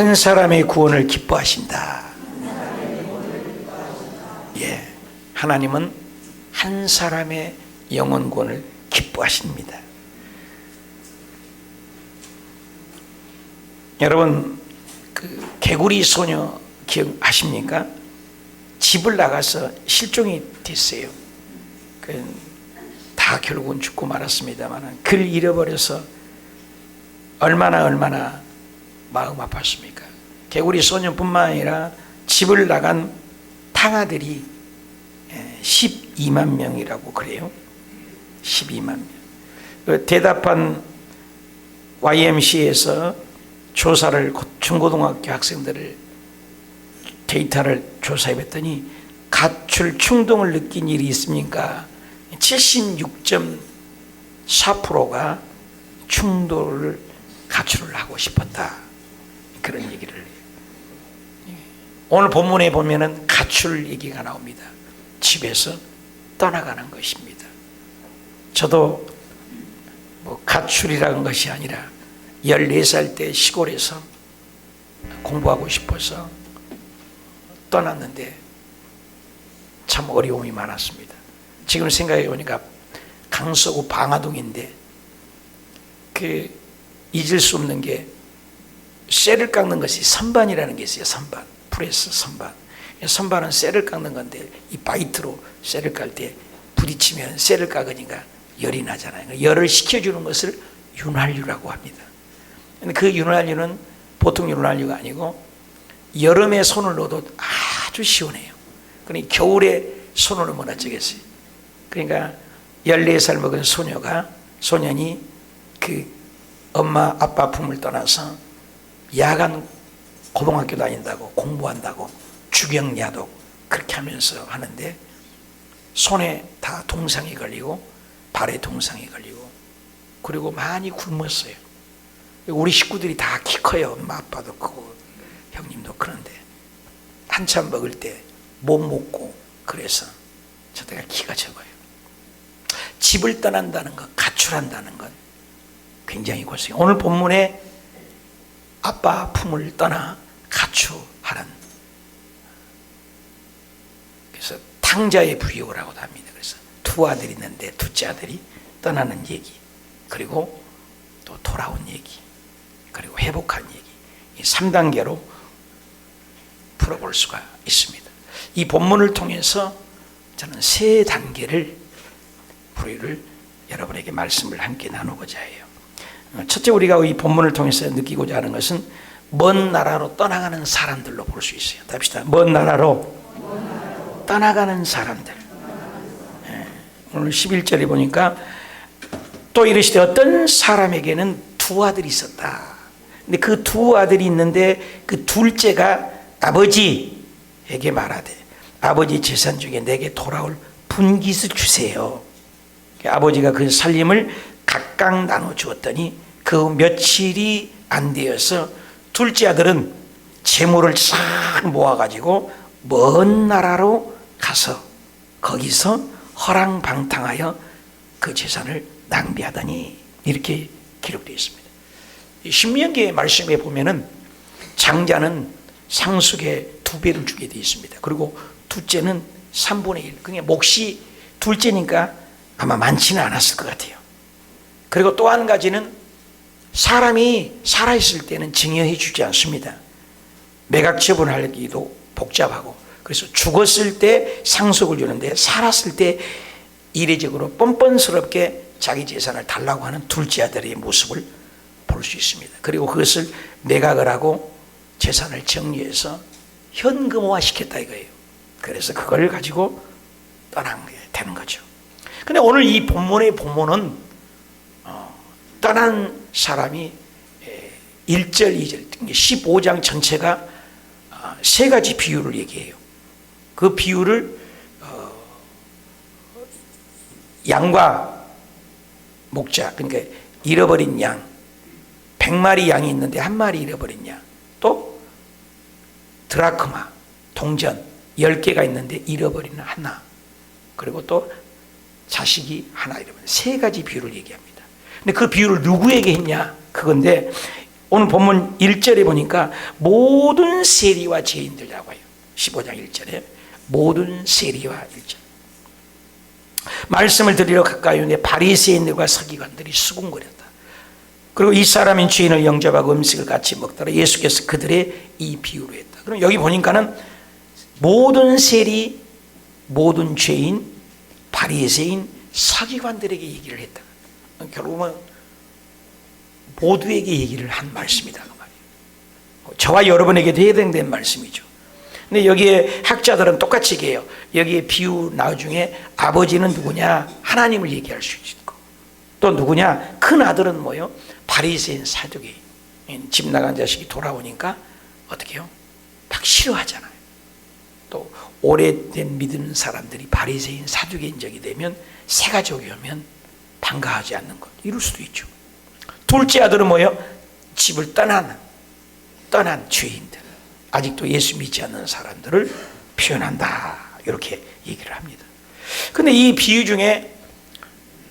한 사람의 구원을 기뻐하신다. 예, 하나님은 한 사람의 영혼 구원을 기뻐하십니다. 여러분, 그 개구리 소녀 기억하십니까? 집을 나가서 실종이 됐어요. 다 결국은 죽고 말았습니다만 그를 잃어버려서 얼마나 마음 아팠습니까? 개구리 소년뿐만 아니라 집을 나간 탕아들이 12만 명이라고 그래요. 12만 명. 대답한 YMCA에서 조사를, 중고등학교 학생들을 데이터를 조사해봤더니 가출 충동을 느낀 일이 있습니까? 76.4%가 가출을 하고 싶었다. 그런 얘기를 해요. 오늘 본문에 보면은 가출 얘기가 나옵니다. 집에서 떠나가는 것입니다. 저도 가출이라는 것이 아니라 14살 때 시골에서 공부하고 싶어서 떠났는데 참 어려움이 많았습니다. 지금 생각해 보니까 강서구 방화동인데 잊을 수 없는 게 쇠를 깎는 것이 선반이라는 게 있어요. 선반, 프레스 선반. 선반은 쇠를 깎는 건데 이 바이트로 쇠를 깔 때 부딪히면 쇠를 깎으니까 열이 나잖아요. 열을 식혀주는 것을 윤활유라고 합니다. 그 윤활유는 보통 윤활유가 아니고 여름에 손을 넣어도 아주 시원해요. 그러니 겨울에 손을 넣으면 어쩌겠어요. 그러니까 14살 먹은 소년이 그 엄마 아빠 품을 떠나서 야간 고등학교 다닌다고 공부한다고 주경야독 그렇게 하면서 하는데 손에 다 동상이 걸리고 발에 동상이 걸리고 그리고 많이 굶었어요. 우리 식구들이 다 키 커요. 엄마 아빠도 크고 형님도 그런데 한참 먹을 때 못 먹고 그래서 저때가 키가 적어요. 집을 떠난다는 것, 가출한다는 것 굉장히 고생해요. 오늘 본문에 아빠 품을 떠나 가출하는, 그래서 탕자의 부유라고도 합니다. 그래서 두 아들이 있는데 둘째 아들이 떠나는 얘기, 그리고 또 돌아온 얘기, 그리고 회복한 얘기, 이 3단계로 풀어볼 수가 있습니다. 이 본문을 통해서 저는 3단계를 여러분에게 말씀을 함께 나누고자 해요. 첫째, 우리가 이 본문을 통해서 느끼고자 하는 것은 먼 나라로 떠나가는 사람들로 볼 수 있어요. 답시다. 먼 나라로 떠나가는 사람들. 오늘 11절에 보니까 또 이르시되 어떤 사람에게는 두 아들이 있었다. 근데 그 두 아들이 있는데 그 둘째가 아버지에게 말하되 아버지 재산 중에 내게 돌아올 분깃을 주세요. 아버지가 그 살림을 각각 나눠 주었더니 그 며칠이 안 되어서 둘째 아들은 재물을 싹 모아가지고 먼 나라로 가서 거기서 허랑방탕하여 그 재산을 낭비하더니, 이렇게 기록되어 있습니다. 신명기의 말씀에 보면은 장자는 상속의 2배를 주게 되어 있습니다. 그리고 둘째는 3분의 1. 그러니까 몫이 둘째니까 아마 많지는 않았을 것 같아요. 그리고 또 한 가지는 사람이 살아있을 때는 증여해 주지 않습니다. 매각 처분하기도 복잡하고, 그래서 죽었을 때 상속을 주는데 살았을 때 이례적으로 뻔뻔스럽게 자기 재산을 달라고 하는 둘째 아들의 모습을 볼 수 있습니다. 그리고 그것을 매각을 하고 재산을 정리해서 현금화 시켰다 이거예요. 그래서 그걸 가지고 떠나게 되는 거죠. 근데 오늘 이 본문의 본문은 떠난 사람이 1절, 2절, 15장 전체가 3가지 비유를 얘기해요. 그 비유를 양과 목자, 그러니까 잃어버린 양, 100마리 양이 있는데 한 마리 잃어버린 양, 또 드라크마, 동전 10개가 있는데 잃어버리는 하나, 그리고 또 자식이 하나 잃어버린 3가지 비유를 얘기합니다. 근데 그 비유를 누구에게 했냐? 그건데 오늘 본문 1절에 보니까 모든 세리와 죄인들이라고 해요. 15장 1절에 모든 세리와 1절. 말씀을 들으러 가까이 오는데 바리새인들과 서기관들이 수군거렸다. 그리고 이 사람인 죄인을 영접하고 음식을 같이 먹더라. 예수께서 그들의 이 비유로 했다. 그럼 여기 보니까는 모든 세리, 모든 죄인, 바리새인, 서기관들에게 얘기를 했다. 결국은 모두에게 얘기를 한 말씀이다 그 말이에요. 저와 여러분에게도 해당된 말씀이죠. 근데 여기에 학자들은 똑같이 얘기해요. 여기에 비유 나중에 아버지는 누구냐? 하나님을 얘기할 수 있고, 또 누구냐? 큰 아들은 뭐요? 바리새인 사두개인. 집 나간 자식이 돌아오니까 어떻게 해요? 막 싫어하잖아요. 또 오래된 믿는 사람들이 바리새인 사두개인적이 되면 새 가족이 오면 반가워하지 않는 것, 이럴 수도 있죠. 둘째 아들은 뭐예요? 집을 떠난 죄인들, 아직도 예수 믿지 않는 사람들을 표현한다, 이렇게 얘기를 합니다. 근데 이 비유 중에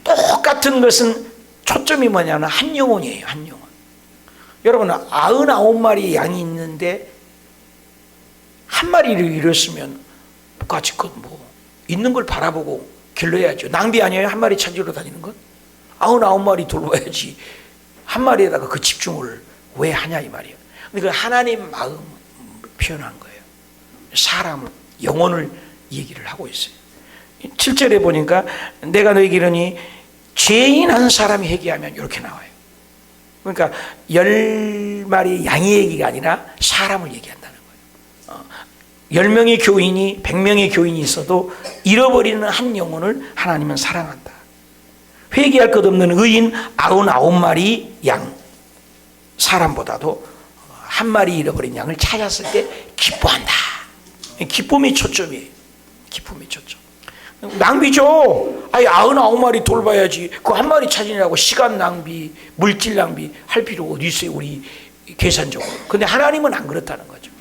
똑같은 것은 초점이 뭐냐면 한 영혼이에요. 한 영혼. 여러분, 99마리 양이 있는데 한 마리를 잃었으면 까짓것 뭐 있는 걸 바라보고 길러야죠. 낭비 아니에요? 한 마리 찾으러 다니는 건? 99마리 돌봐야지 한 마리에다가 그 집중을 왜 하냐 이 말이에요. 근데 그 하나님 마음을 표현한 거예요. 사람을, 영혼을 얘기를 하고 있어요. 7절에 보니까 내가 너에게 이르니 죄인 한 사람이 회개하면 이렇게 나와요. 그러니까 10마리 양의 얘기가 아니라 사람을 얘기한다는 거예요. 10명의 교인이 100명의 교인이 있어도 잃어버리는 한 영혼을 하나님은 사랑한다. 회개할 것 없는 의인 99마리 양, 사람보다도 한 마리 잃어버린 양을 찾았을 때 기뻐한다. 기쁨이 초점이에요. 기쁨이 초점. 낭비죠. 아니 99마리 돌봐야지 그 한 마리 찾으려고 시간 낭비, 물질 낭비 할 필요 어디 있어요, 우리 계산적으로. 근데 하나님은 안 그렇다는 거죠.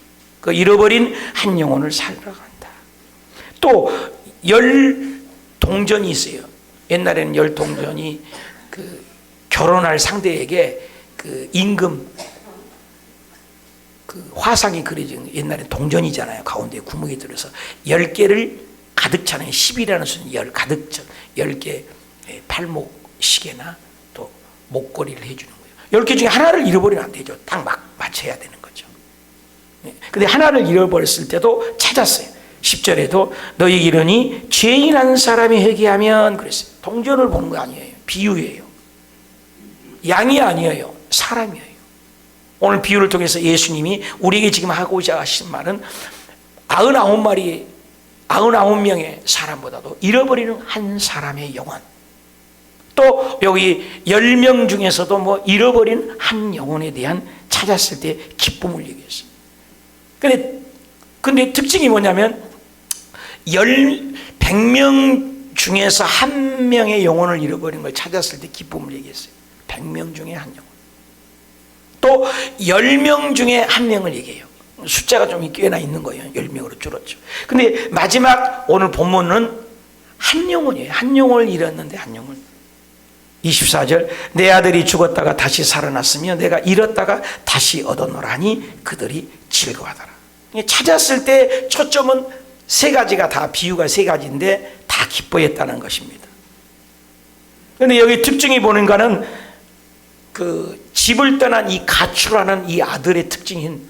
그 잃어버린 한 영혼을 살아간다. 또 10동전이 있어요. 옛날에는 10동전이 그 결혼할 상대에게 그 임금, 그 화상이 그려진 옛날에 동전이잖아요. 가운데 구멍이 들어서 10개를 가득 차는 10이라는 수는 가득 찬 10개 팔목 시계나 또 목걸이를 해주는 거예요. 10개 중에 하나를 잃어버리면 안 되죠. 딱 맞춰야 되는 거죠. 근데 하나를 잃어버렸을 때도 찾았어요. 10절에도 너희 이르니 죄인 한 사람이 회개하면 그랬어요. 동전을 보는 거 아니에요. 비유예요. 양이 아니에요. 사람이에요. 오늘 비유를 통해서 예수님이 우리에게 지금 하고자 하신 말은 99명의 사람보다도 잃어버리는 한 사람의 영혼, 또 여기 10명 중에서도 뭐 잃어버린 한 영혼에 대한 찾았을 때 기쁨을 얘기했어요. 근데 특징이 뭐냐면 100명 중에서 한 명의 영혼을 잃어버린 걸 찾았을 때 기쁨을 얘기했어요. 100명 중에 한 영혼. 또 10명 중에 한 명을 얘기해요. 숫자가 좀 꽤나 있는 거예요. 10명으로 줄었죠. 근데 마지막 오늘 본문은 한 영혼이에요. 한 영혼을 잃었는데 한 영혼. 24절 내 아들이 죽었다가 다시 살아났으며 내가 잃었다가 다시 얻어노라니 그들이 즐거워하더라. 찾았을 때 초점은 세 가지가 다, 비유가 세 가지인데 다 기뻐했다는 것입니다. 그런데 여기 특징이 보는가는 그 집을 떠난 이 가출하는 이 아들의 특징인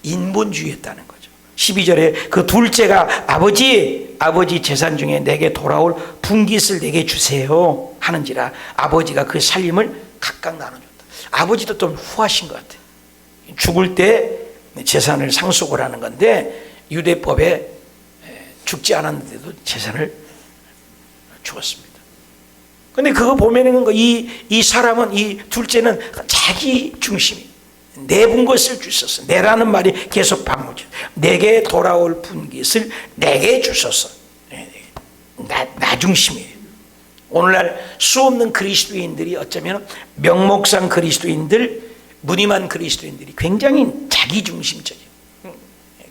인본주의였다는 거죠. 12절에 그 둘째가 아버지 재산 중에 내게 돌아올 분깃을 내게 주세요 하는지라 아버지가 그 살림을 각각 나눠줬다. 아버지도 좀 후하신 것 같아요. 죽을 때 재산을 상속을 하는 건데 유대법에 죽지 않았는데도 재산을 주었습니다. 근데 그거 보면은 이 사람은, 이 둘째는 자기 중심이, 내분 것을 주소서. 내라는 말이 계속 반복해요. 내게 돌아올 분깃을 내게 주소서. 나 중심이에요. 오늘날 수없는 그리스도인들이 어쩌면 명목상 그리스도인들, 무늬만 그리스도인들이 굉장히 자기중심적이에요.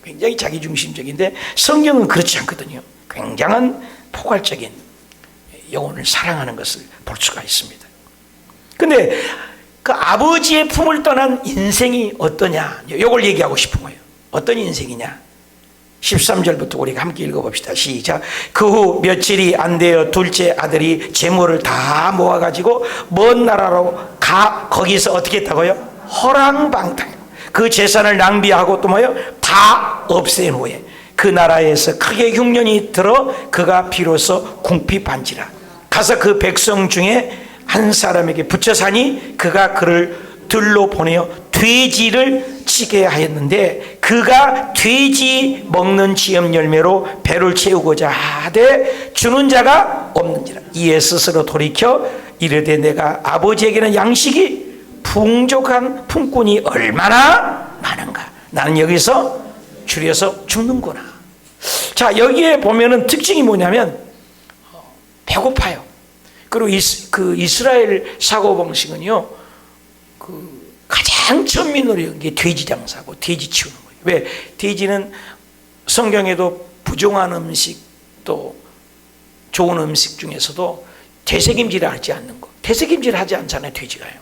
굉장히 자기중심적인데 성경은 그렇지 않거든요. 굉장한 포괄적인 영혼을 사랑하는 것을 볼 수가 있습니다. 근데 그 아버지의 품을 떠난 인생이 어떠냐, 이걸 얘기하고 싶은 거예요. 어떤 인생이냐. 13절부터 우리가 함께 읽어봅시다. 시작. 그 후 며칠이 안 되어 둘째 아들이 재물을 다 모아가지고 먼 나라로 거기서 어떻게 했다고요? 허랑방탕. 그 재산을 낭비하고 또 뭐요? 다 없앤 후에 그 나라에서 크게 흉년이 들어 그가 비로소 궁핍한지라. 가서 그 백성 중에 한 사람에게 붙여 사니 그가 그를 들로 보내어 돼지를 치게 하였는데 그가 돼지 먹는 지엽 열매로 배를 채우고자 하되 주는 자가 없는지라. 이에 스스로 돌이켜 이르되 내가 아버지에게는 양식이 풍족한 품꾼이 얼마나 많은가. 나는 여기서 줄여서 죽는구나. 자, 여기에 보면은 특징이 뭐냐면 배고파요. 그리고 그 이스라엘 사고방식은요, 가장 천민으로 여긴 게 돼지 장사고 돼지 치우는 거예요. 왜? 돼지는 성경에도 부정한 음식 또 좋은 음식 중에서도 되새김질을 하지 않는 거. 되새김질을 하지 않잖아요, 돼지가요.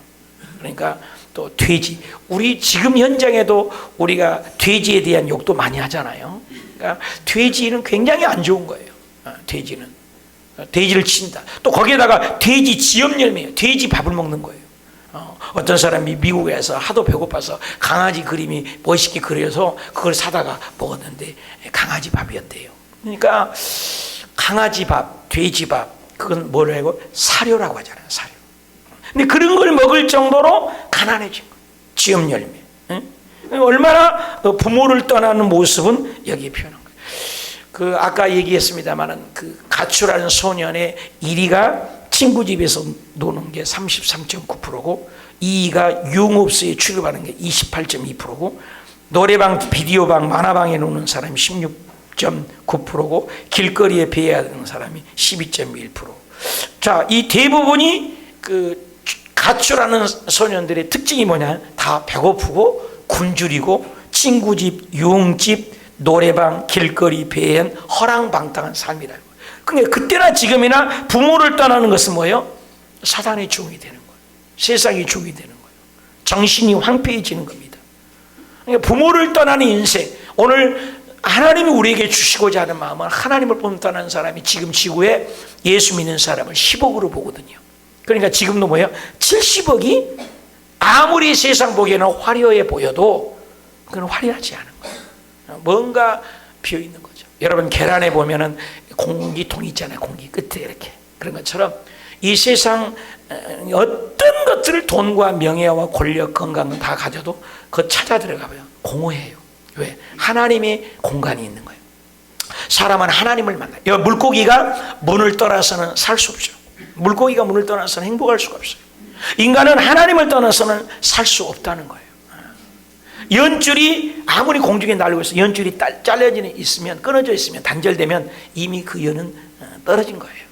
그러니까 또 돼지. 우리 지금 현장에도 우리가 돼지에 대한 욕도 많이 하잖아요. 그러니까 돼지는 굉장히 안 좋은 거예요. 돼지는. 돼지를 친다. 또 거기에다가 돼지 지엽 열매예요. 돼지 밥을 먹는 거예요. 어떤 사람이 미국에서 하도 배고파서 강아지 그림이 멋있게 그려서 그걸 사다가 먹었는데 강아지 밥이었대요. 그러니까 강아지 밥, 돼지 밥, 그건 뭐라고? 사료라고 하잖아요. 사료. 근데 그런 걸 먹을 정도로 가난해진 거예요. 지엽 열매. 얼마나 부모를 떠나는 모습은 여기에 표현한 거예요. 그 아까 얘기했습니다만은 그 가출하는 소년의 1위가 친구 집에서 노는 게 33.9%고 2위가 유흥업소에 출입하는 게 28.2%고 노래방, 비디오방, 만화방에 노는 사람이 16.9%고 길거리에 배회하는 사람이 12.1%. 자, 이 대부분이 그 가출하는 소년들의 특징이 뭐냐? 다 배고프고 굶주리고 친구 집, 유흥집, 노래방, 길거리, 배행, 허랑방탕한 삶이라고. 그러니까 그때나 지금이나 부모를 떠나는 것은 뭐예요? 사단의 종이 되는 거예요. 세상의 종이 되는 거예요. 정신이 황폐해지는 겁니다. 그러니까 부모를 떠나는 인생. 오늘 하나님이 우리에게 주시고자 하는 마음은 하나님을 떠나는 사람이 지금 지구에 예수 믿는 사람을 10억으로 보거든요. 그러니까 지금도 뭐예요? 70억이 아무리 세상 보기에는 화려해 보여도 그건 화려하지 않은 거예요. 뭔가 비어 있는 거죠. 여러분 계란에 보면은 공기통 있잖아요. 공기 끝에 이렇게. 그런 것처럼 이 세상 어떤 것들을 돈과 명예와 권력, 건강은 다 가져도 그거 찾아 들어가면 공허해요. 왜? 하나님의 공간이 있는 거예요. 사람은 하나님을 만나요. 물고기가 문을 떠나서는 살 수 없죠. 물고기가 문을 떠나서는 행복할 수가 없어요. 인간은 하나님을 떠나서는 살 수 없다는 거예요. 연줄이 아무리 공중에 날고 있어 연줄이 잘려져 있으면, 끊어져 있으면, 단절되면 이미 그 연은 떨어진 거예요.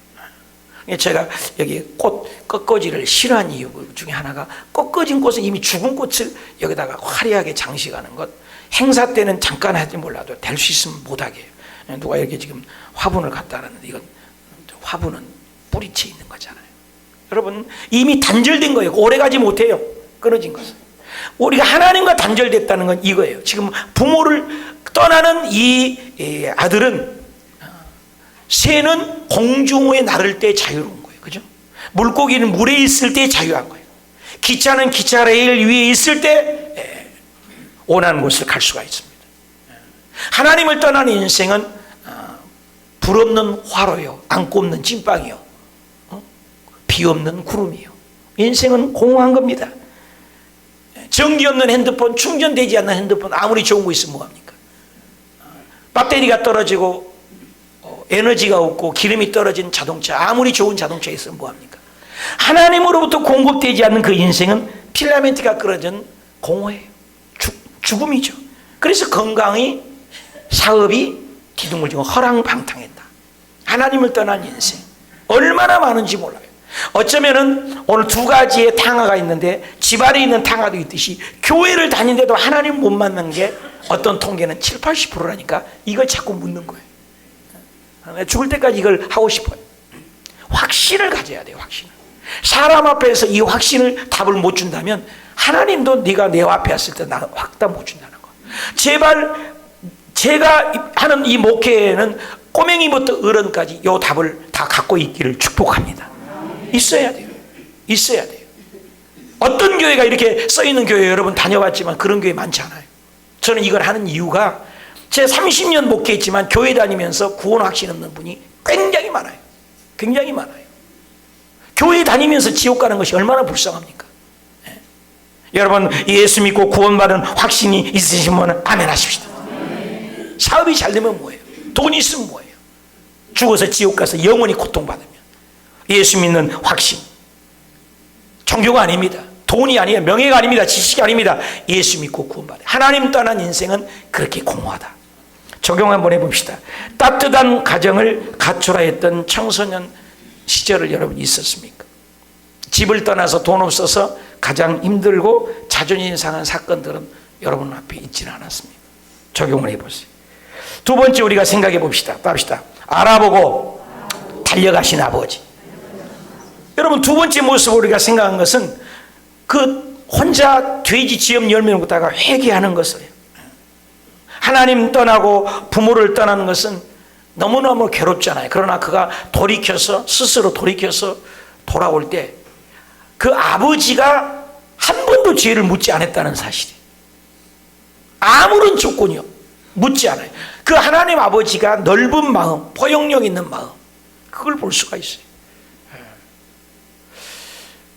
제가 여기 꽃 꺾어지를 싫어하는 이유 중에 하나가 꺾어진 꽃은 이미 죽은 꽃을 여기다가 화려하게 장식하는 것. 행사 때는 잠깐 하지 몰라도 될 수 있으면 못하게 해요. 누가 이렇게 지금 화분을 갖다 놨는데 이건 화분은 뿌리채 있는 거잖아요. 여러분 이미 단절된 거예요. 오래가지 못해요. 끊어진 것은. 우리가 하나님과 단절됐다는 건 이거예요. 지금 부모를 떠나는 이 아들은, 새는 공중에 나를 때 자유로운 거예요. 그죠? 물고기는 물에 있을 때 자유한 거예요. 기차는 기차 레일 위에 있을 때 원하는 곳을 갈 수가 있습니다. 하나님을 떠나는 인생은 불 없는 화로요, 안 꼽는 찐빵이요, 비 없는 구름이요. 인생은 공허한 겁니다. 전기 없는 핸드폰, 충전되지 않는 핸드폰 아무리 좋은 거 있으면 뭐합니까? 배터리가 떨어지고 에너지가 없고 기름이 떨어진 자동차, 아무리 좋은 자동차 있으면 뭐합니까? 하나님으로부터 공급되지 않는 그 인생은 필라멘트가 끊어진 공허해요. 죽음이죠. 그래서 건강이, 사업이 뒤둥을지고 허랑방탕했다. 하나님을 떠난 인생 얼마나 많은지 몰라요. 어쩌면은 오늘 두 가지의 탕화가 있는데 집 안에 있는 탕화도 있듯이 교회를 다니는데도 하나님 못 만난 게 어떤 통계는 7, 80%라니까 이걸 자꾸 묻는 거예요. 죽을 때까지 이걸 하고 싶어요. 확신을 가져야 돼요. 확신을. 사람 앞에서 이 확신을 답을 못 준다면 하나님도 네가 내 앞에 왔을 때 나 확답 못 준다는 거. 제발 제가 하는 이 목회에는 꼬맹이부터 어른까지 이 답을 다 갖고 있기를 축복합니다. 있어야 돼요. 있어야 돼요. 어떤 교회가 이렇게 써있는 교회 여러분 다녀봤지만 그런 교회 많지 않아요. 저는 이걸 하는 이유가 제가 30년 목회했지만 교회 다니면서 구원 확신 없는 분이 굉장히 많아요. 굉장히 많아요. 교회 다니면서 지옥 가는 것이 얼마나 불쌍합니까? 예. 여러분 예수 믿고 구원받은 확신이 있으신 분은 아멘 하십시다. 사업이 잘 되면 뭐예요? 돈이 있으면 뭐예요? 죽어서 지옥 가서 영원히 고통받으면. 예수 믿는 확신, 종교가 아닙니다. 돈이 아니에요. 명예가 아닙니다. 지식이 아닙니다. 예수 믿고 구원받아요. 하나님 떠난 인생은 그렇게 공허하다. 적용 한번 해봅시다. 따뜻한 가정을 갖추라 했던 청소년 시절을 여러분 있었습니까? 집을 떠나서 돈 없어서 가장 힘들고 자존심 상한 사건들은 여러분 앞에 있지는 않았습니다. 적용을 해보세요. 두 번째 우리가 생각해 봅시다. 답시다. 알아보고 달려가신 아버지. 여러분 두 번째 모습을 우리가 생각한 것은 그 혼자 돼지 지엄 열매 먹다가 회개하는 것을, 하나님 떠나고 부모를 떠나는 것은 너무너무 괴롭잖아요. 그러나 그가 돌이켜서 스스로 돌이켜서 돌아올 때 그 아버지가 한 번도 죄를 묻지 않았다는 사실이에요. 아무런 조건이요 묻지 않아요. 그 하나님 아버지가 넓은 마음, 포용력 있는 마음, 그걸 볼 수가 있어요.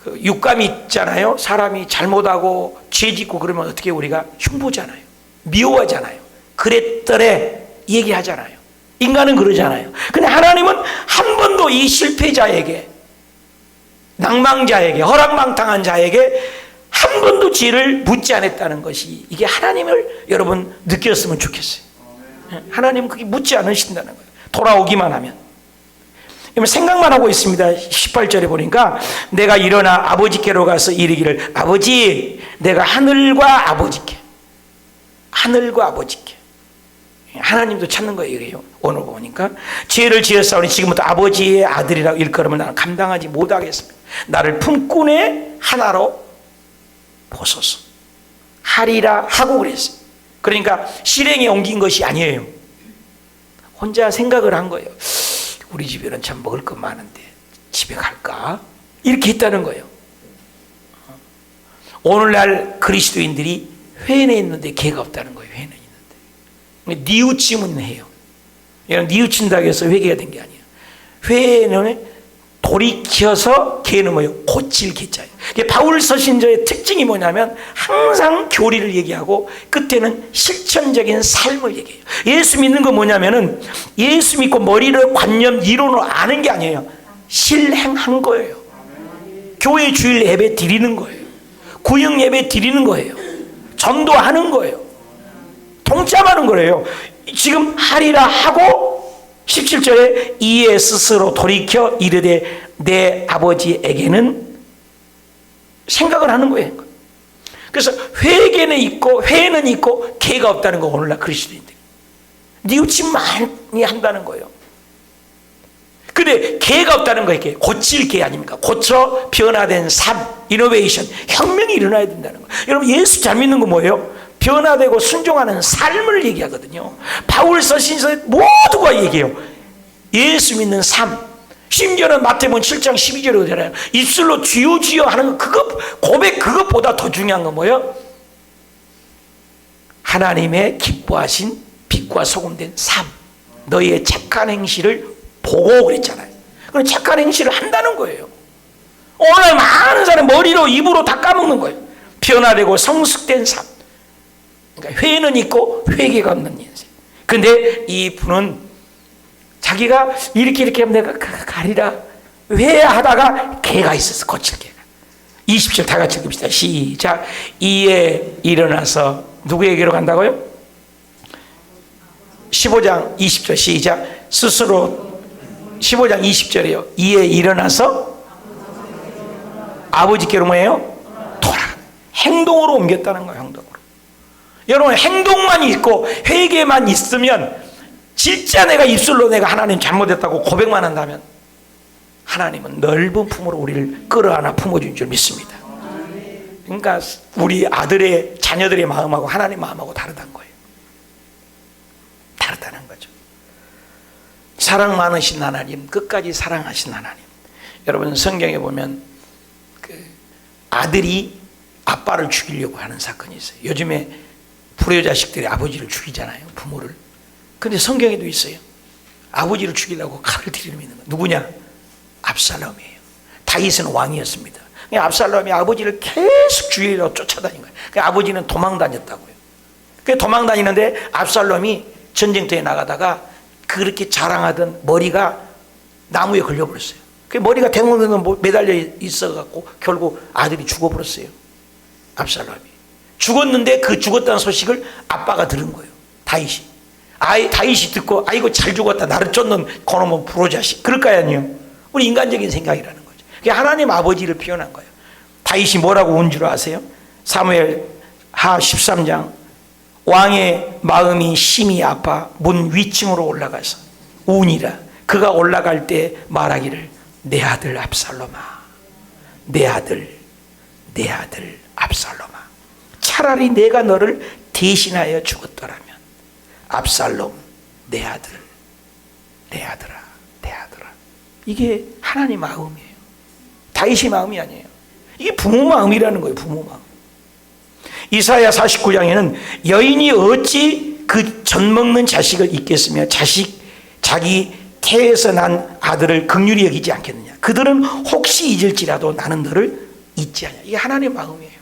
그 육감이 있잖아요. 사람이 잘못하고 죄 짓고 그러면 어떻게 우리가 흉보잖아요. 미워하잖아요. 그랬더래 얘기하잖아요. 인간은 그러잖아요. 근데 하나님은 한 번도 이 실패자에게, 낭망자에게, 허락망탕한 자에게 한 번도 죄를 묻지 않았다는 것이, 이게 하나님을 여러분 느꼈으면 좋겠어요. 하나님은 그게 묻지 않으신다는 거예요. 돌아오기만 하면. 생각만 하고 있습니다. 18절에 보니까 내가 일어나 아버지께로 가서 이르기를 아버지 내가 하늘과 아버지께, 하늘과 아버지께. 하나님도 찾는 거예요. 이래요. 오늘 보니까 죄를 지었사오니 지금부터 아버지의 아들이라고 일컬음을 나는 감당하지 못하겠습니다. 나를 품꾼의 하나로 보소서 하리라 하고 그랬어요. 그러니까 실행에 옮긴 것이 아니에요. 혼자 생각을 한 거예요. 우리 집에는 참 먹을 것 많은데 집에 갈까? 이렇게 했다는 거예요. 오늘날 그리스도인들이 회원에 있는데 개가 없다는 거예요. 회원에 있는데 뉘우침은 해요. 여러분 뉘우친다고 해서 회개가 된 게 아니에요. 회는 돌이켜서, 개는 뭐예요? 고칠 개자예요. 바울 서신자의 특징이 뭐냐면 항상 교리를 얘기하고 끝에는 실천적인 삶을 얘기해요. 예수 믿는 거 뭐냐면은 예수 믿고 머리로 관념 이론으로 아는 게 아니에요. 실행한 거예요. 교회 주일 예배 드리는 거예요. 구역 예배 드리는 거예요. 전도하는 거예요. 동참하는 거예요. 지금 하리라 하고 17절에 이에 스스로 돌이켜 이르되 내 아버지에게는 생각을 하는 거예요. 그래서 회개는 있고 회는 있고 개가 없다는 거. 오늘날 그리스도인들 뉘우침 많이 한다는 거예요. 근데 개가 없다는 거, 이게 고칠 개 아닙니까? 고쳐 변화된 삶, 이노베이션, 혁명이 일어나야 된다는 거예요. 여러분 예수 잘 믿는 거 뭐예요? 변화되고 순종하는 삶을 얘기하거든요. 바울 서신서에 모두가 얘기해요. 예수 믿는 삶. 심지어는 마태복음 7장 12절에 그러잖아요. 입술로 주여 주여 하는 그것, 고백 그것보다 더 중요한 건 뭐예요? 하나님의 기뻐하신 빛과 소금된 삶. 너희의 착한 행실을 보고 그랬잖아요. 그럼 착한 행실을 한다는 거예요. 오늘 많은 사람 머리로 입으로 다 까먹는 거예요. 변화되고 성숙된 삶. 그러니까 회는 있고 회개가 없는 인생. 근데 이 분은 자기가 이렇게 하면 내가 가리라 회하다가 개가 있었어. 고칠 개가. 20절 다 같이 읽읍시다. 시작. 이에 일어나서 누구에게로 간다고요? 15장 20절 시작. 스스로 15장 20절이에요. 이에 일어나서 아버지께로 뭐예요? 돌아. 행동으로 옮겼다는 거예요. 행동으로. 여러분 행동만 있고 회개만 있으면 진짜 내가 입술로 내가 하나님 잘못했다고 고백만 한다면 하나님은 넓은 품으로 우리를 끌어안아 품어준 줄 믿습니다. 그러니까 우리 아들의 자녀들의 마음하고 하나님 마음하고 다르다는 거예요. 다르다는 거죠. 사랑 많으신 하나님, 끝까지 사랑하신 하나님. 여러분 성경에 보면 그 아들이 아빠를 죽이려고 하는 사건이 있어요. 요즘에 불효자식들이 아버지를 죽이잖아요, 부모를. 근데 성경에도 있어요. 아버지를 죽이려고 칼을 들이는 거. 누구냐? 압살롬이에요. 다윗은 왕이었습니다. 압살롬이 아버지를 계속 죽이려고 쫓아다닌 거예요. 아버지는 도망 다녔다고요. 도망 다니는데 압살롬이 전쟁터에 나가다가 그렇게 자랑하던 머리가 나무에 걸려버렸어요. 머리가 대문에 매달려 있어갖고 결국 아들이 죽어버렸어요. 압살롬이 죽었는데 그 죽었다는 소식을 아빠가 들은 거예요. 다윗이 듣고 아이고 잘 죽었다, 나를 쫓는 그놈은 불효자식, 그럴까요? 아니요. 우리 인간적인 생각이라는 거죠. 그게 하나님 아버지를 표현한 거예요. 다윗이 뭐라고 운 줄 아세요? 사무엘 하 13장 왕의 마음이 심히 아파 문 위층으로 올라가서 우니라. 그가 올라갈 때 말하기를 내 아들 압살롬아, 내 아들 압살롬아, 차라리 내가 너를 대신하여 죽었더라면 압살롬 내 아들아. 이게 하나님 마음이에요. 다윗의 마음이 아니에요. 이게 부모 마음이라는 거예요. 부모 마음. 이사야 49장에는 여인이 어찌 그 젖먹는 자식을 잊겠으며 자기 태에서 난 아들을 긍휼히 여기지 않겠느냐. 그들은 혹시 잊을지라도 나는 너를 잊지 않냐. 이게 하나님의 마음이에요.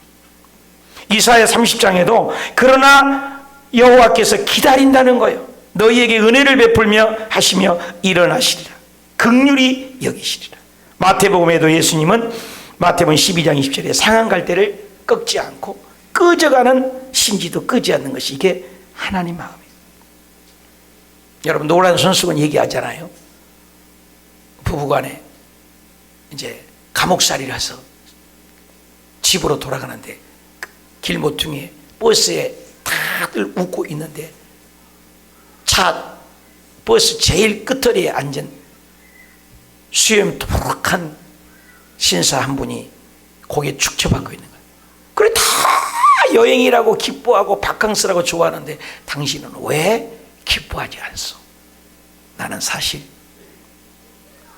이사야 30장에도 그러나 여호와께서 기다린다는 거예요. 너희에게 은혜를 베풀며 하시며 일어나시리라. 긍휼히 여기시리라. 마태복음에도 예수님은 마태복음 12장 20절에 상한 갈대를 꺾지 않고 꺼져가는 심지도 끄지 않는 것이 이게 하나님 마음이에요. 여러분 노란 손수건 얘기하잖아요. 부부간에 이제 감옥살이라서 집으로 돌아가는데 길 모퉁이에 버스에 다들 웃고 있는데 버스 제일 끝자리에 앉은 수염 도록한 신사 한 분이 고개 축 처박고 있는 거예요. 그래 다 여행이라고 기뻐하고 바캉스라고 좋아하는데 당신은 왜 기뻐하지 않소? 나는 사실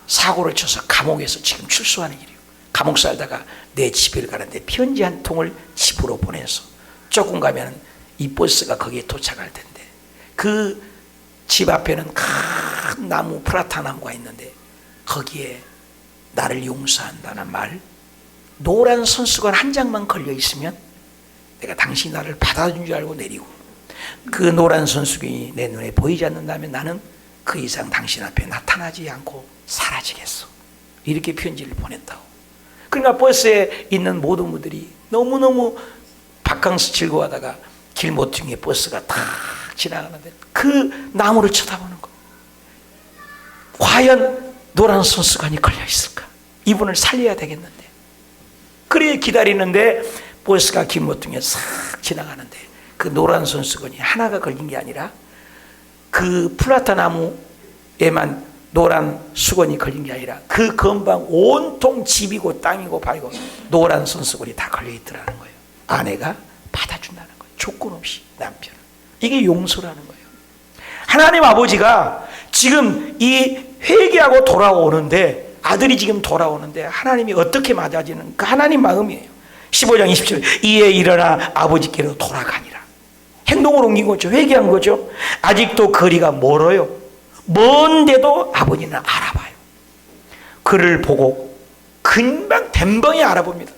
사고를 쳐서 감옥에서 지금 출소하는 일이에요. 감옥 살다가 내 집을 가는데 편지 한 통을 집으로 보내서 조금 가면 이 버스가 거기에 도착할 텐데 그 집 앞에는 큰 나무 프라타나무가 있는데 거기에 나를 용서한다는 말, 노란 손수건 한 장만 걸려 있으면 내가 당신이 나를 받아준 줄 알고 내리고 그 노란 손수건이 내 눈에 보이지 않는다면 나는 그 이상 당신 앞에 나타나지 않고 사라지겠어. 이렇게 편지를 보냈다고. 그러니까 버스에 있는 모든 분들이 너무너무 바캉스 즐거워하다가 길 모퉁이에 버스가 탁 지나가는데 그 나무를 쳐다보는 거. 과연 노란 손수건이 걸려 있을까? 이분을 살려야 되겠는데. 그래 기다리는데 버스가 길 모퉁이에 싹 지나가는데 그 노란 손수건이 하나가 걸린 게 아니라 그 플라타 나무에만 노란 수건이 걸린 게 아니라 그 건방 온통 집이고 땅이고 발이고 노란 손수건이 다 걸려 있더라는 거예요. 아내가 받아준다는 거예요. 조건 없이 남편을. 이게 용서라는 거예요. 하나님 아버지가 지금 이 회개하고 돌아오는데 아들이 지금 돌아오는데 하나님이 어떻게 맞아지는 그 하나님 마음이에요. 15장 27절 이에 일어나 아버지께로 돌아가니라. 행동을 옮긴 거죠. 회개한 거죠. 아직도 거리가 멀어요. 먼데도 아버지는 알아봐요. 그를 보고 금방 댐벙이 알아봅니다.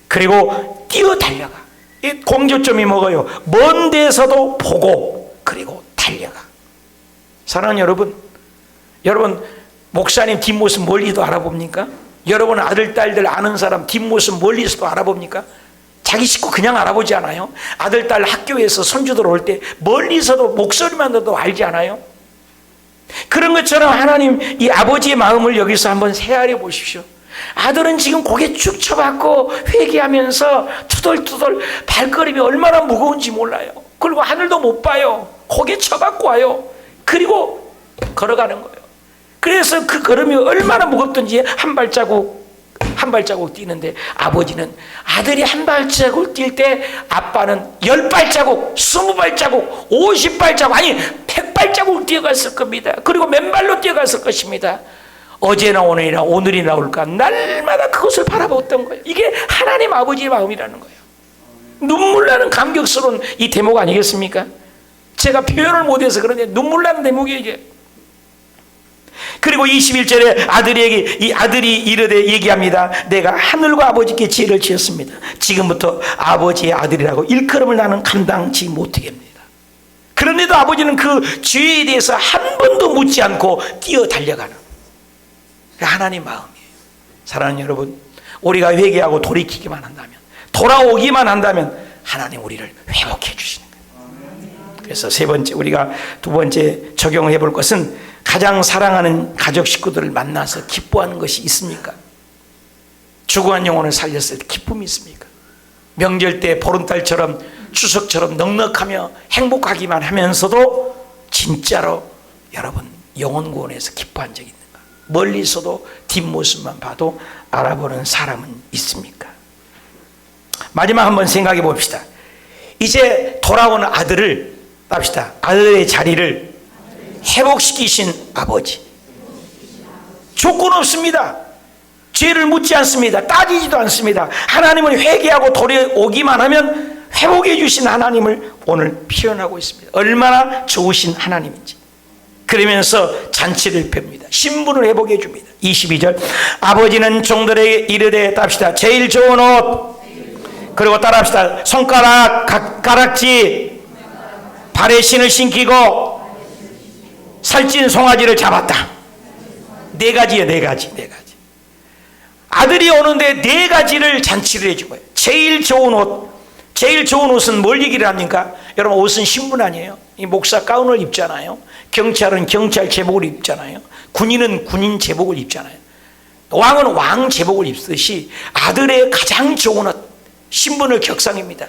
그리고 뛰어 달려가. 이 공조점이 먹어요. 먼 데서도 보고 그리고 달려가. 사랑하는 여러분 목사님 뒷모습 멀리도 알아봅니까? 여러분 아들 딸들 아는 사람 뒷모습 멀리서도 알아봅니까? 자기 식구 그냥 알아보지 않아요? 아들 딸 학교에서 손주들 올 때 멀리서도 목소리만 들어도 알지 않아요? 그런 것처럼 하나님 이 아버지의 마음을 여기서 한번 헤아려 보십시오. 아들은 지금 고개 쭉 쳐박고 회개하면서 투덜투덜 발걸음이 얼마나 무거운지 몰라요. 그리고 하늘도 못 봐요. 고개 쳐박고 와요. 그리고 걸어가는 거예요. 그래서 그 걸음이 얼마나 무겁든지 한 발자국 뛰는데, 아버지는 아들이 한 발자국 뛸 때 아빠는 10발자국, 20발자국, 50발자국, 아니 100발자국 뛰어갔을 겁니다. 그리고 맨발로 뛰어갔을 것입니다. 어제나 오늘이나 오늘이나 올까 날마다 그것을 바라보았던 거예요. 이게 하나님 아버지의 마음이라는 거예요. 눈물 나는 감격스러운 이 대목 아니겠습니까? 제가 표현을 못해서 그런데 눈물 나는 대목이에요 이게. 그리고 21절에 아들이 이르되 얘기합니다. 내가 하늘과 아버지께 죄를 지었습니다. 지금부터 아버지의 아들이라고 일컬음을 나는 감당치 못하겠습니다. 그런데도 아버지는 그 죄에 대해서 한 번도 묻지 않고 뛰어 달려가는 하나님 마음이에요. 사랑하는 여러분, 우리가 회개하고 돌이키기만 한다면, 돌아오기만 한다면 하나님 우리를 회복해 주시는 거예요. 그래서 우리가 두 번째 적용해 볼 것은, 가장 사랑하는 가족 식구들을 만나서 기뻐하는 것이 있습니까? 죽어간 영혼을 살렸을 때 기쁨이 있습니까? 명절 때 보름달처럼 추석처럼 넉넉하며 행복하기만 하면서도 진짜로 여러분 영혼 구원에서 기뻐한 적이 있는가? 멀리서도 뒷모습만 봐도 알아보는 사람은 있습니까? 마지막 한번 생각해 봅시다. 이제 돌아오는 아들을 봅시다. 아들의 자리를 회복시키신 아버지. 조건 없습니다. 죄를 묻지 않습니다. 따지지도 않습니다. 하나님을 회개하고 돌아오기만 하면 회복해 주신 하나님을 오늘 표현하고 있습니다. 얼마나 좋으신 하나님인지. 그러면서 잔치를 펴니다. 신분을 회복해 줍니다. 22절, 아버지는 종들에게 이르되 답시다. 제일 좋은 옷, 그리고 따라합시다. 손가락 가락지, 발에 신을 신기고 살찐 송아지를 잡았다. 네 가지예요. 네 가지. 아들이 오는데 네 가지를 잔치를 해준 거예요. 제일 좋은 옷. 제일 좋은 옷은 뭘 얘기를 합니까? 여러분, 옷은 신분 아니에요. 이 목사 가운을 입잖아요. 경찰은 경찰 제복을 입잖아요. 군인은 군인 제복을 입잖아요. 왕은 왕 제복을 입듯이 아들의 가장 좋은 옷, 신분을 격상입니다.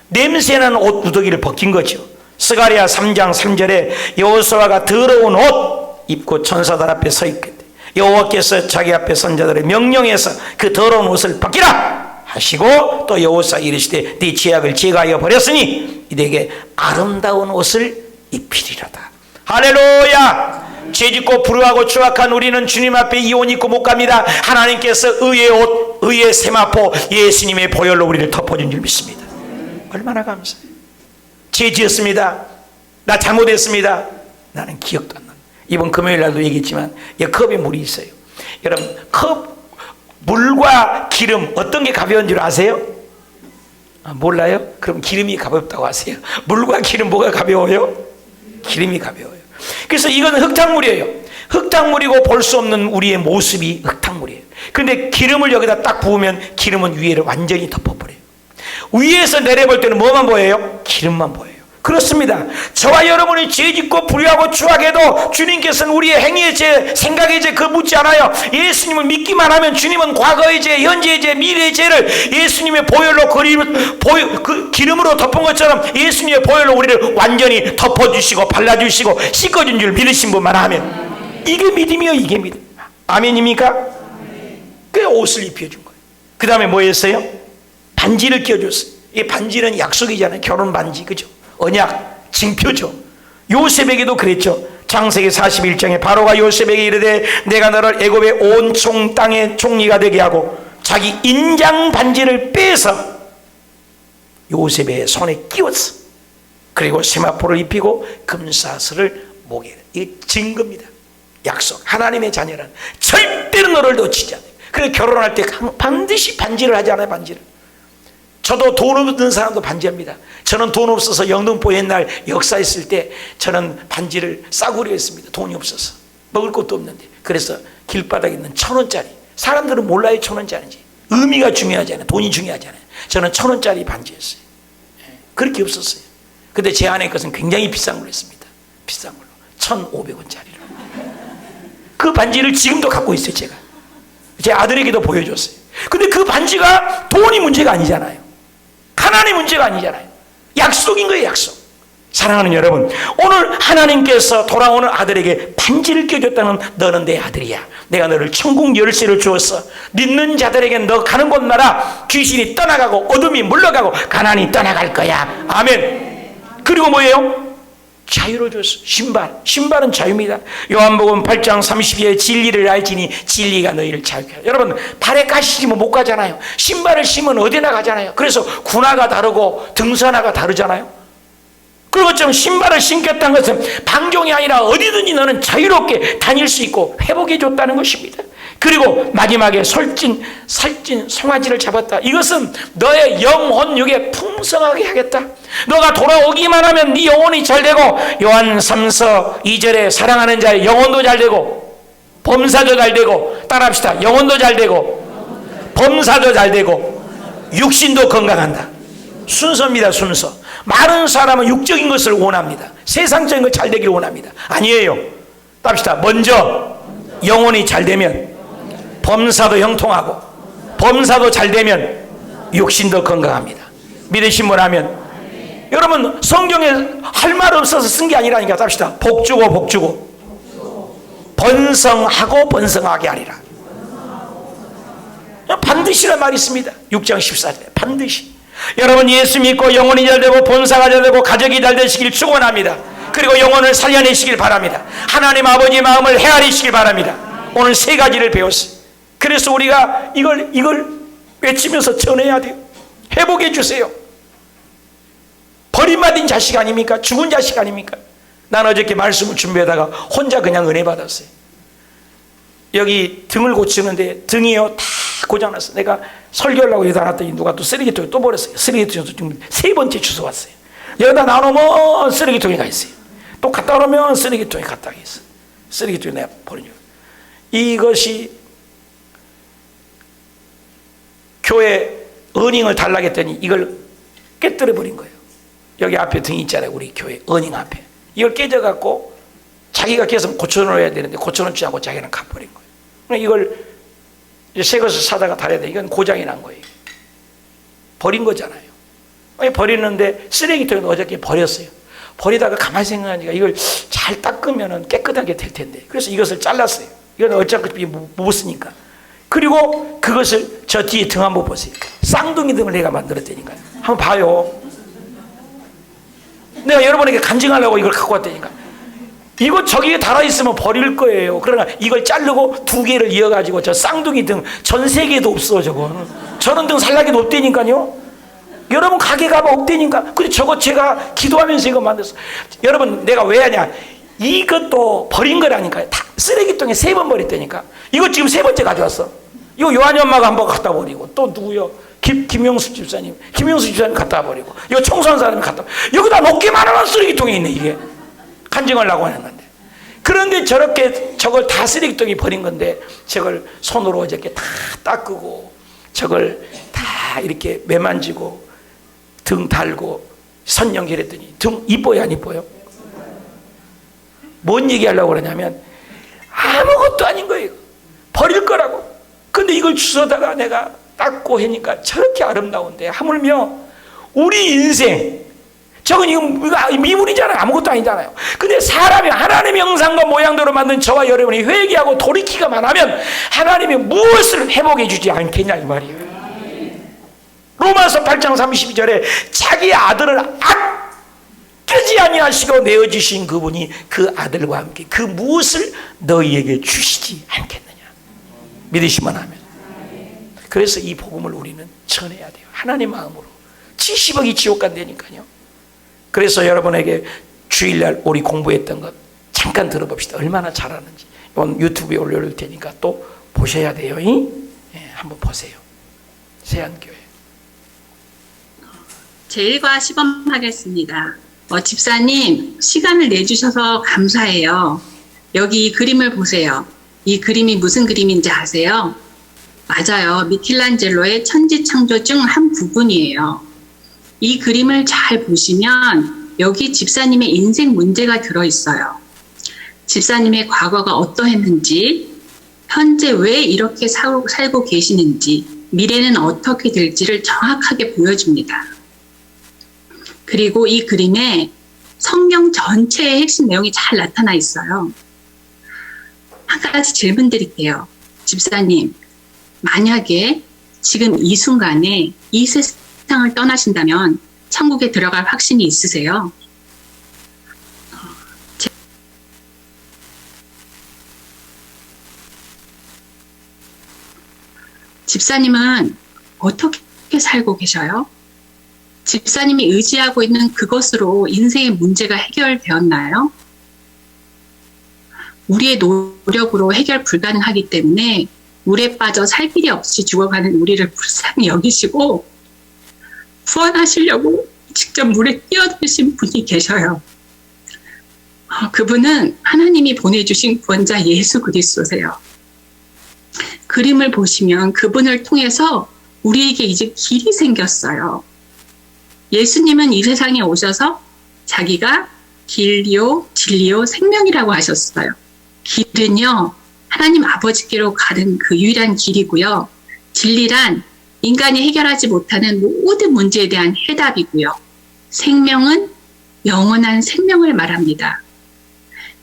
냄새나는 옷 무더기를 벗긴 거죠. 스가랴 3장 3절에 여호수아가 더러운 옷 입고 천사들 앞에 서 있거든. 여호와께서 자기 앞에 선자들을 명령해서 그 더러운 옷을 벗기라 하시고, 또 여호수아 이르시되 네 죄악을 제거하여 버렸으니 이들에게 아름다운 옷을 입히리로다. 할렐루야. 죄짓고 불의하고 추악한 우리는 주님 앞에 이 옷 입고 못 갑니다. 하나님께서 의의 옷, 의의 세마포, 예수님의 보혈로 우리를 덮어준 줄 믿습니다. 얼마나 감사해요. 죄 지었습니다. 나 잘못했습니다. 나는 기억도 안 납니다. 이번 금요일 날도 얘기했지만 이 컵에 물이 있어요. 여러분, 컵 물과 기름 어떤 게 가벼운 줄 아세요? 몰라요? 그럼 기름이 가볍다고 하세요. 물과 기름 뭐가 가벼워요? 기름이 가벼워요. 그래서 이건 흙탕물이에요. 흙탕물이고 볼 수 없는 우리의 모습이 흙탕물이에요. 그런데 기름을 여기다 딱 부으면 기름은 위에를 완전히 덮어버려요. 위에서 내려볼 때는 뭐만 보여요? 기름만 보여요. 그렇습니다. 저와 여러분이 죄짓고 불의하고 추악해도 주님께서는 우리의 행위의 죄, 생각의 죄 그거 묻지 않아요. 예수님을 믿기만 하면 주님은 과거의 죄, 현재의 죄, 미래의 죄를 예수님의 보혈로 그 기름으로 덮은 것처럼 예수님의 보혈로 우리를 완전히 덮어주시고 발라주시고 씻어준 줄 믿으신 분만 하면, 이게 믿음이요. 이게 믿음. 아멘입니까? 그 옷을 입혀준 거예요. 그 다음에 뭐 했어요? 반지를 껴줬어요. 이 반지는 약속이잖아요. 결혼 반지, 그죠? 언약, 징표죠. 요셉에게도 그랬죠. 창세기 41장에 바로가 요셉에게 이르되 내가 너를 애굽의 온 총 땅의 총리가 되게 하고 자기 인장 반지를 빼서 요셉의 손에 끼웠어. 그리고 세마포를 입히고 금사슬을 목에. 이게 증거입니다. 약속. 하나님의 자녀란 절대로 너를 놓치지 않아요. 그래서 결혼할 때 반드시 반지를 하지 않아요. 반지를. 저도 돈 없는 사람도 반지합니다. 저는 돈 없어서 영등포 옛날 역사 있을 때 저는 반지를 싸구려 했습니다. 돈이 없어서 먹을 것도 없는데. 그래서 길바닥에 있는 1,000원짜리, 사람들은 몰라요 1,000원짜리인지. 의미가 중요하잖아요. 돈이 중요하잖아요. 저는 1,000원짜리 반지였어요. 그렇게 없었어요. 근데 제 아내 것은 굉장히 비싼 걸로 했습니다. 비싼 걸로 1,500원짜리로. 그 반지를 지금도 갖고 있어요. 제가 제 아들에게도 보여줬어요. 근데 그 반지가 돈이 문제가 아니잖아요. 하나님의 문제가 아니잖아요. 약속인 거예요. 약속. 사랑하는 여러분, 오늘 하나님께서 돌아오는 아들에게 반지를 껴줬다는, 너는 내 아들이야. 내가 너를 천국 열쇠를 주었어. 믿는 자들에게 너 가는 곳마다 귀신이 떠나가고 어둠이 물러가고 가난이 떠나갈 거야. 아멘. 그리고 뭐예요? 자유를 줬어. 신발은 자유입니다. 요한복음 8장 32에 진리를 알지니 진리가 너희를 자유케 하라. 여러분, 발에 가시 신으면 못 가잖아요. 신발을 신으면 어디나 가잖아요. 그래서 군화가 다르고 등산화가 다르잖아요. 그런 것처럼 신발을 신겠다는 것은 방종이 아니라 어디든지 너는 자유롭게 다닐 수 있고 회복해 줬다는 것입니다. 그리고 마지막에 살찐 송아지를 잡았다. 이것은 너의 영혼 육에 풍성하게 하겠다. 너가 돌아오기만 하면 네 영혼이 잘 되고, 요한 3서 2절에 사랑하는 자의 영혼도 잘 되고 범사도 잘 되고, 따라합시다. 영혼도 잘 되고 범사도 잘 되고 육신도 건강한다. 순서입니다. 순서. 많은 사람은 육적인 것을 원합니다. 세상적인 걸 잘 되기를 원합니다. 아니에요. 따릅시다. 먼저 영혼이 잘 되면 범사도 형통하고, 범사도 잘 되면 육신도 건강합니다. 믿으신 분 하면, 여러분, 성경에 할 말 없어서 쓴 게 아니라니까. 답시다. 복주고 번성하고 번성하게 하리라. 반드시란 말이 있습니다. 6장 14절에 반드시. 여러분, 예수 믿고 영혼이 잘 되고 본사가 잘 되고 가족이 잘 되시길 축원합니다. 그리고 영혼을 살려내시길 바랍니다. 하나님 아버지 마음을 헤아리시길 바랍니다. 오늘 세 가지를 배웠어요. 그래서 우리가 이걸 외치면서 전해야 돼요. 회복해 주세요. 버림받은 자식 아닙니까? 죽은 자식 아닙니까? 난 어저께 말씀을 준비하다가 혼자 그냥 은혜 받았어요. 여기 등을 고치는데 등이요 다 고장났어. 내가 설교하려고 여기다 놨더니 누가 또 쓰레기통에 또 버렸어요. 쓰레기통에서 지금 세 번째 주워 왔어요. 여기다 놔놓으면 쓰레기통에 가 있어요. 또 갖다 놓으면 쓰레기통에 갖다 있어. 쓰레기통에 내가 버리죠. 이것이 교회 어닝을 달라고 했더니 이걸 깨뜨려 버린 거예요. 여기 앞에 등이 있잖아요. 우리 교회 어닝 앞에. 이걸 깨져갖고 자기가 계속 고쳐놓아야 되는데 고쳐놓지 않고 자기는 가버린 거예요. 이걸 이제 새 것을 사다가 달아야 돼. 이건 고장이 난 거예요. 버린 거잖아요. 버리는데 쓰레기통에 어저께 버렸어요. 버리다가 가만히 생각하니까 이걸 잘 닦으면 깨끗하게 될 텐데. 그래서 이것을 잘랐어요. 이건 어차피 못 쓰니까. 그리고 그것을 저 뒤에 등 한번 보세요. 쌍둥이 등을 내가 만들었다니까요. 한번 봐요. 내가 여러분에게 간증하려고 이걸 갖고 왔다니까. 이거 저기에 달아있으면 버릴 거예요. 그러나 이걸 자르고 두 개를 이어가지고 저 쌍둥이 등 전 세계에도 없어. 저런 등 살라기도 없다니까요. 여러분 가게 가면 없다니까. 근데 저거 제가 기도하면서 이거 만들었어. 여러분 내가 왜 하냐, 이것도 버린 거라니까요. 다 쓰레기통에 3번 버렸다니까. 이거 지금 3번째 가져왔어. 이거 요한이 엄마가 한번 갖다 버리고, 또 누구요? 김용수 집사님 갖다 버리고, 이거 청소한 사람이 갖다, 여기다 놓기만 하면 쓰레기통에 있네. 이게 간증하려고 하는 건데. 그런데 저렇게 저걸 다 쓰레기통에 버린 건데, 저걸 손으로 이렇게 다 닦고 저걸 다 이렇게 매만지고 등 달고 선 연결했더니 등 이뻐요 안 이뻐요? 뭔 얘기하려고 그러냐면 아무것도 아닌 거예요. 버릴 거라고. 근데 이걸 주워다가 내가 닦고 하니까 저렇게 아름다운데, 하물며 우리 인생, 저건 이거 미물이잖아요. 아무것도 아니잖아요. 근데 사람이 하나님의 형상과 모양대로 만든 저와 여러분이 회개하고 돌이키기만 하면 하나님이 무엇을 회복해 주지 않겠냐 이 말이에요. 로마서 8장 32절에 자기 아들을 아끼지 아니하시고 내어주신 그분이 그 아들과 함께 그 무엇을 너희에게 주시지 않겠느냐. 믿으시면 하면. 그래서 이 복음을 우리는 전해야 돼요. 하나님 마음으로. 70억이 지옥 간다니까요. 그래서 여러분에게 주일날 우리 공부했던 것 잠깐 들어봅시다. 얼마나 잘하는지. 이건 유튜브에 올려놓을 테니까 또 보셔야 돼요. 예, 한번 보세요. 세안교회. 제1과 시범하겠습니다. 집사님, 시간을 내주셔서 감사해요. 여기 이 그림을 보세요. 이 그림이 무슨 그림인지 아세요? 맞아요. 미켈란젤로의 천지창조 중 한 부분이에요. 이 그림을 잘 보시면 여기 집사님의 인생 문제가 들어있어요. 집사님의 과거가 어떠했는지, 현재 왜 이렇게 살고 계시는지, 미래는 어떻게 될지를 정확하게 보여줍니다. 그리고 이 그림에 성경 전체의 핵심 내용이 잘 나타나 있어요. 한 가지 질문 드릴게요. 집사님, 만약에 지금 이 순간에 이 세상을 떠나신다면 천국에 들어갈 확신이 있으세요? 집사님은 어떻게 살고 계셔요? 집사님이 의지하고 있는 그것으로 인생의 문제가 해결되었나요? 우리의 노력으로 해결 불가능하기 때문에 물에 빠져 살 길이 없이 죽어가는 우리를 불쌍히 여기시고 구원하시려고 직접 물에 뛰어드신 분이 계셔요. 그분은 하나님이 보내주신 구원자 예수 그리스도세요. 그림을 보시면 그분을 통해서 우리에게 이제 길이 생겼어요. 예수님은 이 세상에 오셔서 자기가 길이요, 진리요, 생명이라고 하셨어요. 길은요, 하나님 아버지께로 가는 그 유일한 길이고요. 진리란 인간이 해결하지 못하는 모든 문제에 대한 해답이고요. 생명은 영원한 생명을 말합니다.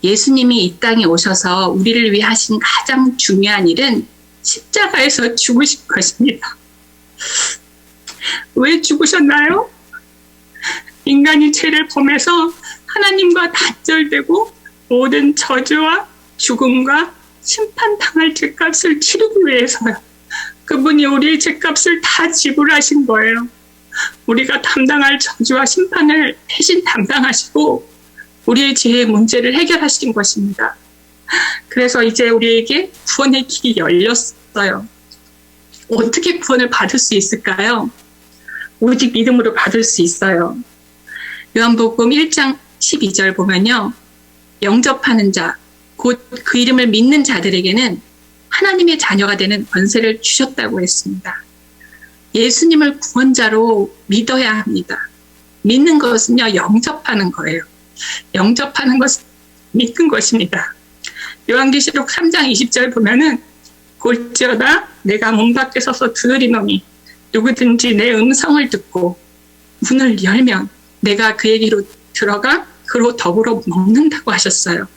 예수님이 이 땅에 오셔서 우리를 위해 하신 가장 중요한 일은 십자가에서 죽으신 것입니다. 왜 죽으셨나요? 인간이 죄를 범해서 하나님과 단절되고 모든 저주와 죽음과 심판당할 죄값을 치르기 위해서요. 그분이 우리의 죄값을 다 지불하신 거예요. 우리가 담당할 저주와 심판을 대신 담당하시고 우리의 죄의 문제를 해결하신 것입니다. 그래서 이제 우리에게 구원의 길이 열렸어요. 어떻게 구원을 받을 수 있을까요? 오직 믿음으로 받을 수 있어요. 요한복음 1장 12절 보면요. 영접하는 자, 곧 그 이름을 믿는 자들에게는 하나님의 자녀가 되는 권세를 주셨다고 했습니다. 예수님을 구원자로 믿어야 합니다. 믿는 것은요, 영접하는 거예요. 영접하는 것은 믿는 것입니다. 요한계시록 3장 20절 보면은 볼지어다 내가 문 밖에 서서 두드리노니 누구든지 내 음성을 듣고 문을 열면 내가 그에게로 들어가 그로 더불어 먹는다고 하셨어요.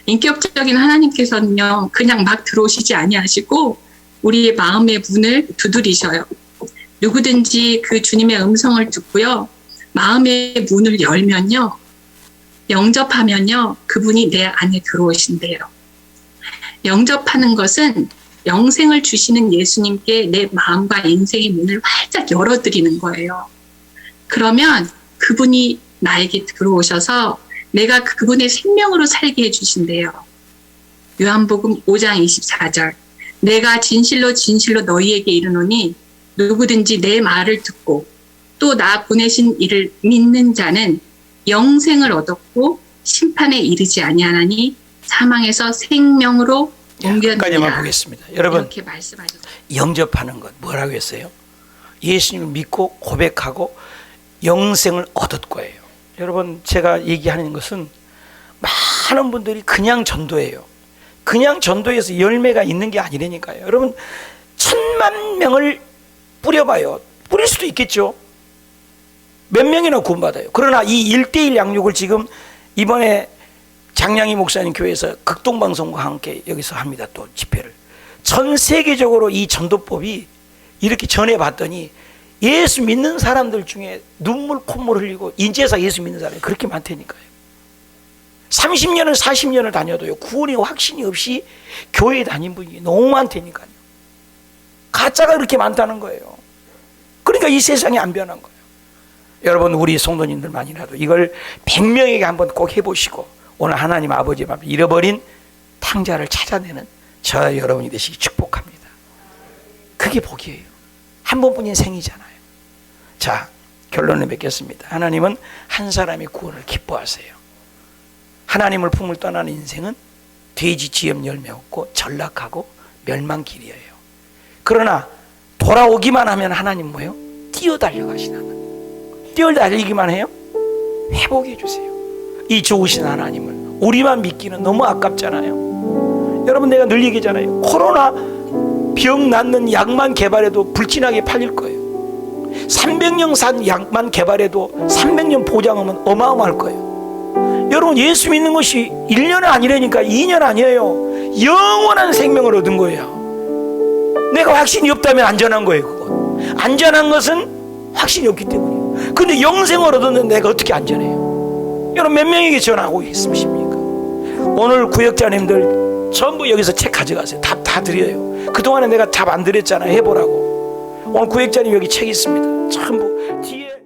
인격적인 하나님께서는요, 그냥 막 들어오시지 아니하시고 우리의 마음의 문을 두드리셔요. 누구든지 그 주님의 음성을 듣고요, 마음의 문을 열면요, 영접하면요, 그분이 내 안에 들어오신대요. 영접하는 것은 영생을 주시는 예수님께 내 마음과 인생의 문을 활짝 열어드리는 거예요. 그러면 그분이 나에게 들어오셔서 내가 그분의 생명으로 살게 해주신대요. 요한복음 5장 24절 내가 진실로 진실로 너희에게 이르노니 누구든지 내 말을 듣고 또 나 보내신 이를 믿는 자는 영생을 얻었고 심판에 이르지 아니하나니 사망에서 생명으로 옮겼느니라. 여기까지만 보겠습니다. 여러분, 이렇게 말씀하셨어요. 영접하는 것 뭐라고 했어요? 예수님을 믿고 고백하고 영생을 얻을 거예요. 여러분, 제가 얘기하는 것은 많은 분들이 그냥 전도해요. 그냥 전도해서 열매가 있는 게 아니라니까요. 여러분, 1,000만 명을 뿌려봐요. 뿌릴 수도 있겠죠. 몇 명이나 구원받아요. 그러나 이 1:1 양육을 지금 이번에 장량희 목사님 교회에서 극동방송과 함께 여기서 합니다. 또 집회를. 전 세계적으로 이 전도법이 이렇게 전해봤더니 예수 믿는 사람들 중에 눈물 콧물 흘리고 인제사 예수 믿는 사람이 그렇게 많다니까요. 30년을 40년을 다녀도요, 구원의 확신이 없이 교회에 다닌 분이 너무 많다니까요. 가짜가 그렇게 많다는 거예요. 그러니까 이 세상이 안 변한 거예요. 여러분, 우리 성도님들만이라도 이걸 100명에게 한번 꼭 해보시고 오늘 하나님 아버지 앞에 잃어버린 탕자를 찾아내는 저 여러분이 되시기 축복합니다. 그게 복이에요. 한 번뿐인 생이잖아요. 자, 결론을 맺겠습니다. 하나님은 한 사람의 구원을 기뻐하세요. 하나님을 품을 떠나는 인생은 돼지 지엄 열매 없고 전락하고 멸망길이에요. 그러나 돌아오기만 하면 하나님 뭐예요? 뛰어달려 가시는 거예요. 뛰어달리기만 해요? 회복해 주세요. 이 좋으신 하나님을 우리만 믿기는 너무 아깝잖아요. 여러분, 내가 늘 얘기하잖아요. 코로나 병 낫는 약만 개발해도 불진하게 팔릴 거예요. 300년 산 약만 개발해도 300년 보장하면 어마어마할 거예요. 여러분 예수 믿는 것이 1년 아니라니까 2년 아니에요. 영원한 생명을 얻은 거예요. 내가 확신이 없다면 안전한 거예요. 그건 안전한 것은 확신이 없기 때문이에요. 근데 영생을 얻었는데 내가 어떻게 안전해요? 여러분 몇 명에게 전하고 있으십니까? 오늘 구역자님들 전부 여기서 책 가져가세요. 다 드려요. 그동안에 내가 답 안 드렸잖아요. 해보라고. 오늘 구역자님 여기 책 있습니다. 전부 뒤에